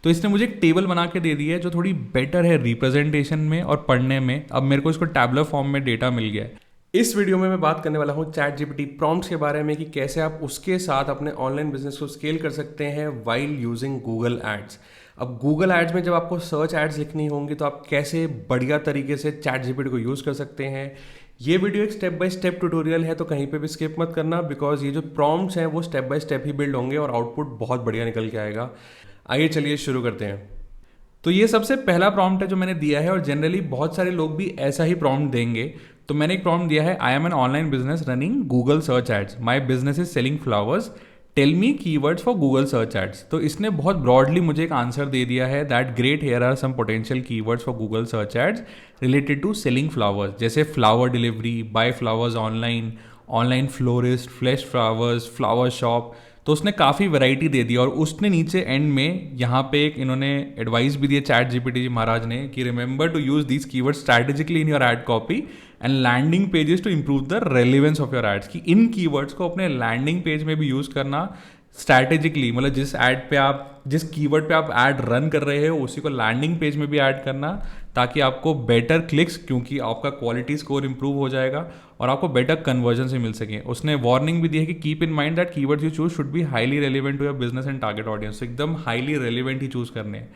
तो इसने मुझे एक टेबल बना के दे दी है जो थोड़ी बेटर है रिप्रेजेंटेशन में और पढ़ने में। अब मेरे को इसको टैबलर फॉर्म में डेटा मिल गया है। इस वीडियो में मैं बात करने वाला हूँ चैट जीपीटी प्रॉम्प्ट्स के बारे में कि कैसे आप उसके साथ अपने ऑनलाइन बिजनेस को स्केल कर सकते हैं वाइल यूजिंग गूगल एड्स। अब गूगल एड्स में जब आपको सर्च एड्स लिखनी होंगी तो आप कैसे बढ़िया तरीके से चैट जीपीटी को यूज़ कर सकते हैं। ये वीडियो एक स्टेप बाय स्टेप ट्यूटोरियल है, तो कहीं पे भी स्किप मत करना, बिकॉज ये जो प्रॉम्प्ट्स हैं वो step by step he build होंगे और आउटपुट बहुत बढ़िया निकल के आएगा। आइए चलिए शुरू करते हैं। तो ये सबसे पहला प्रॉम्प्ट है जो मैंने दिया है, और जनरली बहुत सारे लोग भी ऐसा ही प्रॉम्प्ट देंगे। तो मैंने एक प्रॉम्प्ट दिया है, I am an online business running Google search ads, my business is selling flowers, tell me keywords for Google search ads. तो इसने बहुत ब्रॉडली मुझे एक आंसर दे दिया है, that great, here are some potential keywords for Google search ads related to selling flowers, जैसे flower delivery, buy flowers online, online florist, flash flowers, flower shop. तो उसने काफ़ी वैरायटी दे दी, और उसने नीचे एंड में यहाँ पे एक इन्होंने एडवाइस भी दी है चैट जीपीटी जी महाराज ने कि remember to use these keyword strategically in your ad copy and landing pages to improve the relevance of your ads. कि इन कीवर्ड्स को अपने लैंडिंग पेज में भी यूज़ करना स्ट्रैटेजिकली, मतलब जिस ऐड पे आप, जिस कीवर्ड पे आप ऐड रन कर रहे हो उसी को लैंडिंग पेज में भी ऐड करना, ताकि आपको बेटर क्लिक्स, क्योंकि आपका क्वालिटी स्कोर इंप्रूव हो जाएगा और आपको बेटर कन्वर्जन से मिल सके। उसने वार्निंग भी दी है कि keep in mind that keywords you choose should be highly relevant to your business and target audience. एकदम हाईली रेलिवेंट ही चूज करने हैं।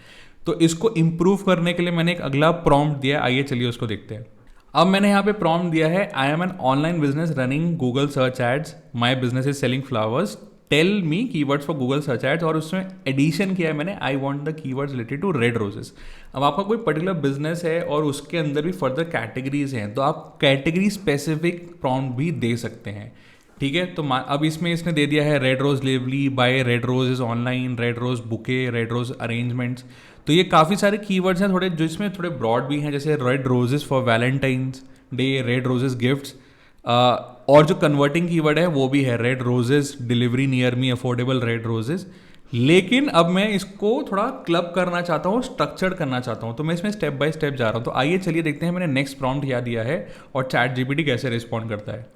तो इसको इंप्रूव करने के लिए मैंने एक अगला प्रॉम्प्ट दिया, आइए चलिए उसको देखते हैं। अब मैंने यहाँ पे प्रॉम्प्ट दिया है, I am an online business running Google search ads, my business is selling flowers, tell me keywords for Google search ads, और उसमें एडिशन किया है मैंने, I want the keywords related to red roses. अब आपका कोई पर्टिकुलर बिजनेस है और उसके अंदर भी फर्दर कैटेगरीज हैं, तो आप कैटेगरी स्पेसिफिक प्रॉम्प्ट भी दे सकते हैं। ठीक है, तो अब इसमें इसने दे दिया है red rose delivery, buy red roses online, red rose bouquet, red rose arrangements. तो ये काफ़ी सारे कीवर्ड्स हैं थोड़े, जो इसमें थोड़े ब्रॉड भी हैं, जैसे red roses for Valentine's day, red roses gifts, और जो कन्वर्टिंग कीवर्ड है वो भी है red roses delivery near me, affordable red roses. लेकिन अब मैं इसको थोड़ा क्लब करना चाहता हूँ, स्ट्रक्चर्ड करना चाहता हूँ, तो मैं इसमें स्टेप बाय स्टेप जा रहा हूँ। तो आइए चलिए देखते हैं मैंने नेक्स्ट प्रॉम्प्ट क्या दिया है और चैट जीपीटी कैसे रिस्पॉन्ड करता है।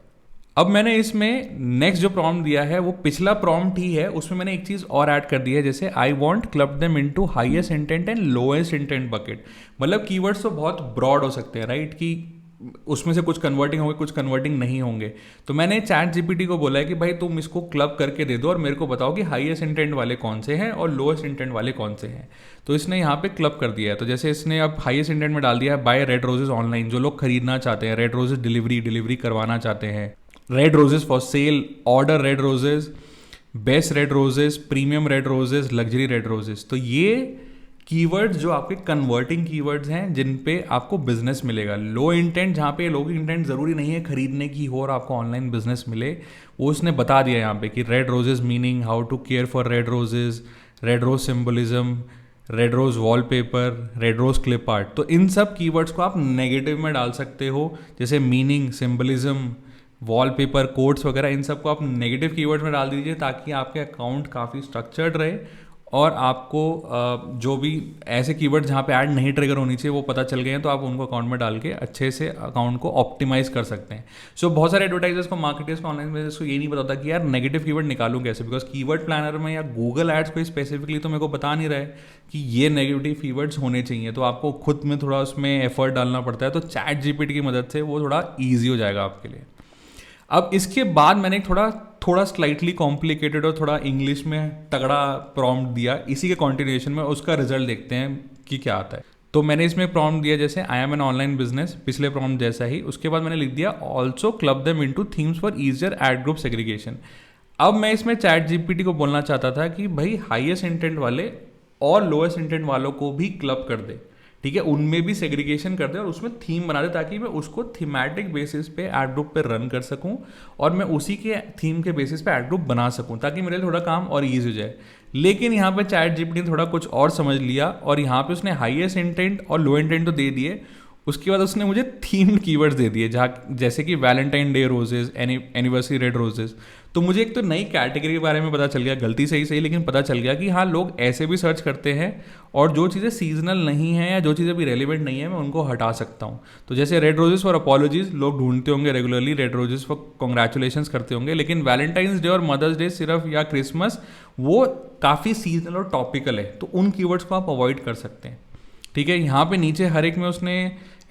अब मैंने इसमें नेक्स्ट जो प्रॉम्प्ट दिया है वो पिछला प्रॉम्प्ट ही है, उसमें मैंने एक चीज़ और ऐड कर दी है, जैसे I want club them into highest intent and lowest intent bucket. मतलब कीवर्ड्स तो बहुत ब्रॉड हो सकते हैं, राइट, कि उसमें से कुछ कन्वर्टिंग होंगे, कुछ कन्वर्टिंग नहीं होंगे। तो मैंने चैट जीपीटी को बोला है कि भाई तुम इसको क्लब करके दे दो और मेरे को बताओ कि हाईएस्ट इंटेंट वाले कौन से हैं और लोएस्ट इंटेंट वाले कौन से हैं। तो इसने यहाँ पे क्लब कर दिया है। तो जैसे इसने अब हाईएस्ट इंटेंट में डाल दिया है बाय रेड रोजेज ऑनलाइन, जो लोग खरीदना चाहते हैं, रेड रोजेज डिलीवरी करवाना चाहते हैं, red roses for sale, order red roses, best red roses, premium red roses, luxury red roses. तो ये कीवर्ड्स जो आपके कन्वर्टिंग कीवर्ड्स हैं जिन पे आपको बिजनेस मिलेगा। लो इंटेंट, जहाँ पे लो इंटेंट ज़रूरी नहीं है खरीदने की हो और आपको ऑनलाइन बिजनेस मिले, वो उसने बता दिया यहाँ पे कि red roses meaning, how to care for red roses, red rose symbolism, red rose wallpaper, red rose clip art. तो इन सब कीवर्ड्स को आप नेगेटिव में डाल सकते हो, जैसे मीनिंग, सिम्बोलिज्म, वॉलपेपर, कोड्स वगैरह, इन सबको आप नेगेटिव कीवर्ड्स में डाल दीजिए, ताकि आपके अकाउंट काफ़ी स्ट्रक्चर्ड रहे और आपको जो भी ऐसे कीवर्ड जहाँ पे ऐड नहीं ट्रिगर होनी चाहिए वो पता चल गए हैं, तो आप उनको अकाउंट में डाल के अच्छे से अकाउंट को ऑप्टिमाइज कर सकते हैं। सो बहुत सारे एडवर्टाइजर्स को, मार्केटर्स को, ऑनलाइन बिजनेस को ये नहीं पता होता कि यार नेगेटिव कीवर्ड निकालूं कैसे, बिकॉज कीवर्ड प्लानर में या गूगल एड्स को स्पेसिफिकली तो मेरे को बता नहीं रहा है कि ये नेगेटिव कीवर्ड्स होने चाहिए। तो आपको खुद में थोड़ा उसमें एफर्ट डालना पड़ता है। तो चैट जीपीटी की मदद से वो थोड़ा ईजी हो जाएगा आपके लिए। अब इसके बाद मैंने थोड़ा स्लाइटली कॉम्प्लिकेटेड और थोड़ा इंग्लिश में तगड़ा प्रॉम्प्ट दिया, इसी के कॉन्टिन्यूएशन में उसका रिजल्ट देखते हैं कि क्या आता है। तो मैंने इसमें प्रॉम्प्ट दिया जैसे आई एम एन ऑनलाइन बिजनेस, पिछले प्रॉम्प्ट जैसा ही। उसके बाद मैंने लिख दिया also club them into themes for easier ad group segregation. अब मैं इसमें चैट जीपीटी को बोलना चाहता था कि भाई हाईएस्ट इंटेंट वाले और लोएस्ट इंटेंट वालों को भी क्लब कर दे, ठीक है, उनमें भी सेग्रीगेशन कर दे और उसमें थीम बना दे, ताकि मैं उसको थीमेटिक बेसिस पे एड ग्रुप पे रन कर सकूं और मैं उसी के थीम के बेसिस पे एड ग्रुप बना सकूं, ताकि मेरे लिए थोड़ा काम और ईजी हो जाए। लेकिन यहाँ पे चैट जीपीटी ने थोड़ा कुछ और समझ लिया और यहाँ पे उसने हाईएस्ट इंटेंट और लो इंटेंट तो दे दिए, उसके बाद उसने मुझे थीम्ड कीवर्ड्स दे दिए, जहाँ जैसे कि Valentine day roses, anniversary red roses. तो मुझे एक तो नई कैटेगरी के बारे में पता चल गया, गलती से ही सही लेकिन पता चल गया कि हाँ लोग ऐसे भी सर्च करते हैं, और जो चीज़ें सीजनल नहीं है या जो चीज़ें भी रेलिवेंट नहीं है मैं उनको हटा सकता हूँ। तो जैसे रेड रोजेस फॉर अपॉलॉजीज लोग ढूंढते होंगे regularly, red roses for congratulation करते होंगे, लेकिन वैलेंटाइंस डे और मदर्स डे सिर्फ या क्रिसमस वो काफ़ी सीजनल और टॉपिकल है, तो उन कीवर्ड्स को आप अवॉइड कर सकते हैं। ठीक है, यहाँ पे नीचे हर एक में उसने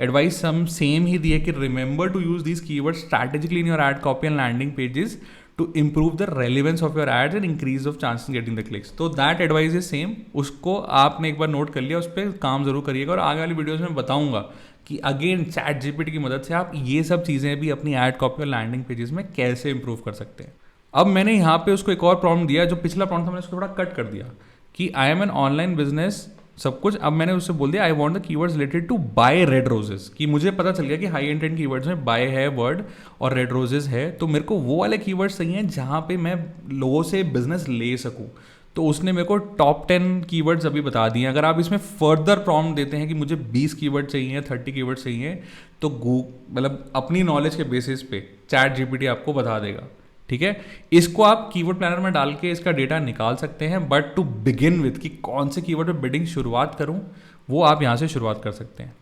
एडवाइस हम सेम ही दी है कि remember to use these keyword strategically in your ad copy and landing pages to improve the relevance of your ads and increase of chances getting the clicks. तो दैट एडवाइस इज सेम, उसको आपने एक बार note कर लिया, उस पर काम जरूर करिएगा। और आगे वाली वीडियोस में बताऊंगा कि अगेन चैट जीपीटी की मदद से आप ये सब चीज़ें भी अपनी एड कॉपी और लैंडिंग पेजेस में कैसे इंप्रूव कर सकते हैं। अब मैंने यहाँ पे उसको एक और प्रॉम्प्ट दिया, जो पिछला प्रॉम्प्ट था मैंने उसको थोड़ा कट कर दिया कि I am an online business सब कुछ। अब मैंने उससे बोल दिया I want the keywords related to buy red roses, कि मुझे पता चल गया कि हाई इंटेंट कीवर्ड्स में बाय है वर्ड और रेड रोजेस है, तो मेरे को वो वाले कीवर्ड्स चाहिए हैं जहाँ पे मैं लोगों से बिजनेस ले सकूँ। तो उसने मेरे को टॉप 10 कीवर्ड्स अभी बता दिए। अगर आप इसमें फर्दर प्रॉम्प्ट देते हैं कि मुझे 20 कीवर्ड चाहिए, 30 कीवर्ड चाहिए, तो मतलब अपनी नॉलेज के बेसिस पे चैट जीपीटी आपको बता देगा। ठीक है, इसको आप कीवर्ड प्लानर में डाल के इसका डेटा निकाल सकते हैं, बट टू बिगिन विथ कि कौन से कीवर्ड पे बिडिंग शुरुआत करूं, वो आप यहाँ से शुरुआत कर सकते हैं।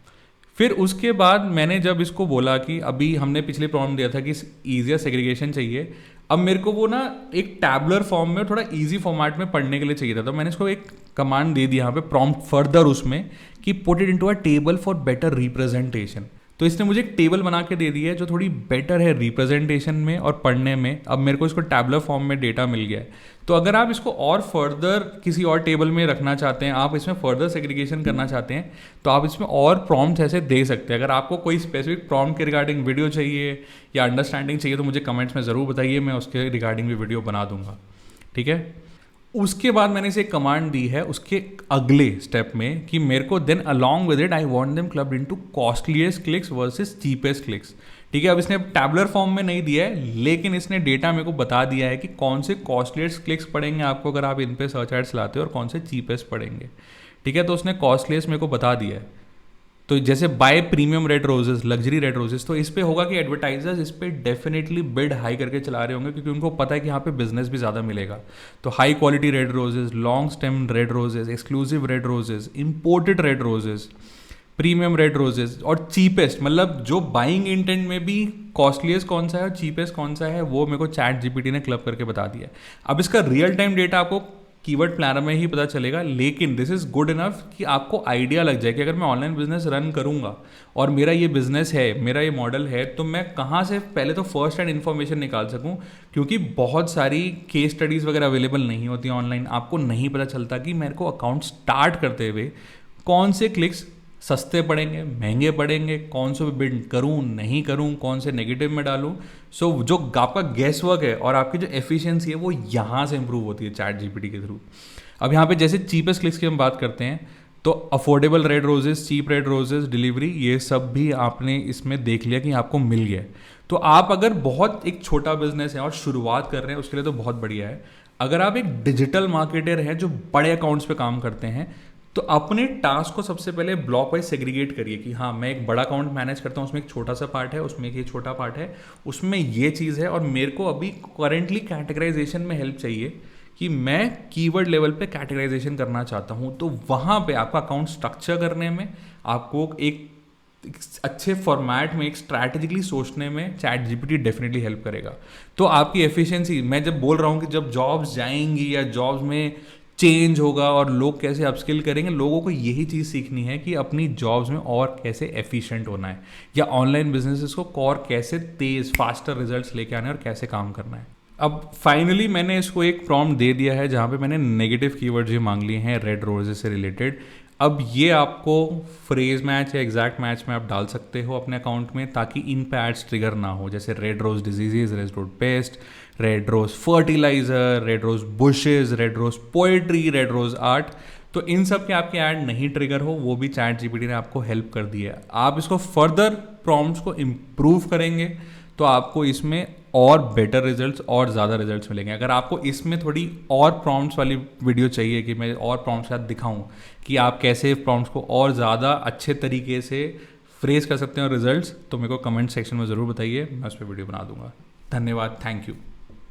फिर उसके बाद मैंने जब इसको बोला कि अभी हमने पिछले प्रॉब्लम दिया था कि ईजियर सेग्रीगेशन चाहिए, अब मेरे को वो ना एक टैबुलर फॉर्म में थोड़ा इजी फॉर्मेट में पढ़ने के लिए चाहिए था, तो मैंने इसको एक कमांड दे दी यहाँ पे प्रॉम्प्ट फर्दर उसमें कि put it into a table for better representation. तो इसने मुझे एक टेबल बना के दे दी है जो थोड़ी बेटर है रिप्रेजेंटेशन में और पढ़ने में। अब मेरे को इसको टैबुलर फॉर्म में डेटा मिल गया है। तो अगर आप इसको और फर्दर किसी और टेबल में रखना चाहते हैं, आप इसमें फर्दर सेग्रीगेशन करना चाहते हैं, तो आप इसमें और प्रॉम्प्ट ऐसे दे सकते हैं। अगर आपको कोई स्पेसिफिक प्रॉम्प्ट के रिगार्डिंग वीडियो चाहिए या अंडरस्टैंडिंग चाहिए तो मुझे कमेंट्स में ज़रूर बताइए, मैं उसके रिगार्डिंग भी वीडियो बना दूंगा। ठीक है, उसके बाद मैंने इसे एक कमांड दी है उसके अगले स्टेप में कि मेरे को then along with it I want them clubbed into costliest clicks versus cheapest clicks. ठीक है, अब इसने टैबुलर फॉर्म में नहीं दिया है, लेकिन इसने डेटा मेरे को बता दिया है कि कौन से कॉस्टलीस्ट क्लिक्स पड़ेंगे आपको अगर आप इन पे सर्च एड्स लाते हो और कौन से चीपेस्ट पड़ेंगे। ठीक है, तो उसने कॉस्टलीस्ट मेरे को बता दिया है। तो जैसे buy premium red roses, luxury red roses, तो इस पे होगा कि एडवर्टाइजर्स इस पे डेफिनेटली बिड हाई करके चला रहे होंगे, क्योंकि उनको पता है कि यहाँ पे बिजनेस भी ज़्यादा मिलेगा। तो high quality red roses, long stem red roses, exclusive red roses, imported red roses, premium red roses और चीपेस्ट, मतलब जो बाइंग इंटेंट में भी कॉस्टलीस्ट कौन सा है और चीपेस्ट कौन सा है, वो मेरे को चैट जीपीटी ने क्लब करके बता दिया है। अब इसका रियल टाइम डेटा आपको कीवर्ड प्लानर में ही पता चलेगा, लेकिन दिस इज़ गुड इनफ कि आपको आइडिया लग जाए कि अगर मैं ऑनलाइन बिजनेस रन करूंगा और मेरा ये बिजनेस है, मेरा ये मॉडल है, तो मैं कहाँ से पहले तो फर्स्ट हैंड इन्फॉर्मेशन निकाल सकूं, क्योंकि बहुत सारी केस स्टडीज़ वगैरह अवेलेबल नहीं होती ऑनलाइन। आपको नहीं पता चलता कि मेरे को अकाउंट स्टार्ट करते हुए कौन से क्लिक्स सस्ते पड़ेंगे, महंगे पड़ेंगे, कौन से बिड करूं, नहीं करूं, कौन से नेगेटिव में डालूं। सो जो आपका गेस वर्क है और आपकी जो एफिशिएंसी है वो यहाँ से इंप्रूव होती है चैट जीपीटी के थ्रू। अब यहाँ पे जैसे चीपेस्ट क्लिक्स की हम बात करते हैं, तो affordable red roses, cheap red roses, delivery, ये सब भी आपने इसमें देख लिया कि आपको मिल गया है। तो आप अगर बहुत एक छोटा बिजनेस है और शुरुआत कर रहे हैं उसके लिए तो बहुत बढ़िया है। अगर आप एक डिजिटल मार्केटर हैं जो बड़े अकाउंट्स पे काम करते हैं, तो अपने टास्क को सबसे पहले ब्लॉक वाइज सेग्रीगेट करिए कि हाँ मैं एक बड़ा अकाउंट मैनेज करता हूँ, उसमें एक छोटा सा पार्ट है, उसमें एक ये छोटा पार्ट है, उसमें ये चीज़ है, और मेरे को अभी करेंटली कैटेगराइजेशन में हेल्प चाहिए कि मैं कीवर्ड लेवल पे कैटेगराइजेशन करना चाहता हूँ। तो वहाँ पे आपका अकाउंट स्ट्रक्चर करने में, आपको एक अच्छे फॉर्मेट में एक स्ट्रैटेजिकली सोचने में चैट जीपीटी डेफिनेटली हेल्प करेगा। तो आपकी एफिशिएंसी, मैं जब बोल रहा हूँ कि जब जॉब्स जाएंगी या जॉब्स में चेंज होगा और लोग कैसे अपस्किल करेंगे, लोगों को यही चीज़ सीखनी है कि अपनी जॉब्स में और कैसे एफिशिएंट होना है, या ऑनलाइन बिजनेसेस को और कैसे तेज फास्टर रिजल्ट्स लेके आने और कैसे काम करना है। अब फाइनली मैंने इसको एक प्रॉम्प्ट दे दिया है जहाँ पे मैंने नेगेटिव कीवर्ड्स भी मांग लिए हैं रेड रोजेस से रिलेटेड। अब ये आपको फ्रेज मैच या एग्जैक्ट मैच में आप डाल सकते हो अपने अकाउंट में, ताकि इन पे एड्स ट्रिगर ना हो, जैसे red rose diseases, red rose pest, red rose fertilizer, red rose bushes, red rose poetry, red rose art. तो इन सब के आपके ऐड नहीं ट्रिगर हो, वो भी चैट जीपीटी ने आपको हेल्प कर दी है। आप इसको फर्दर प्रॉम्प्ट्स को इम्प्रूव करेंगे तो आपको इसमें और बेटर रिजल्ट्स और ज़्यादा रिजल्ट्स मिलेंगे। अगर आपको इसमें थोड़ी और प्रॉम्प्ट्स वाली वीडियो चाहिए कि मैं और प्रॉम्प्ट्स के साथ दिखाऊं कि आप कैसे प्रॉम्प्ट्स को और ज़्यादा अच्छे तरीके से फ्रेज कर सकते हो रिजल्ट्स, तो मेरे को कमेंट सेक्शन में ज़रूर बताइए, मैं उस पर वीडियो बना दूंगा। धन्यवाद, थैंक यू।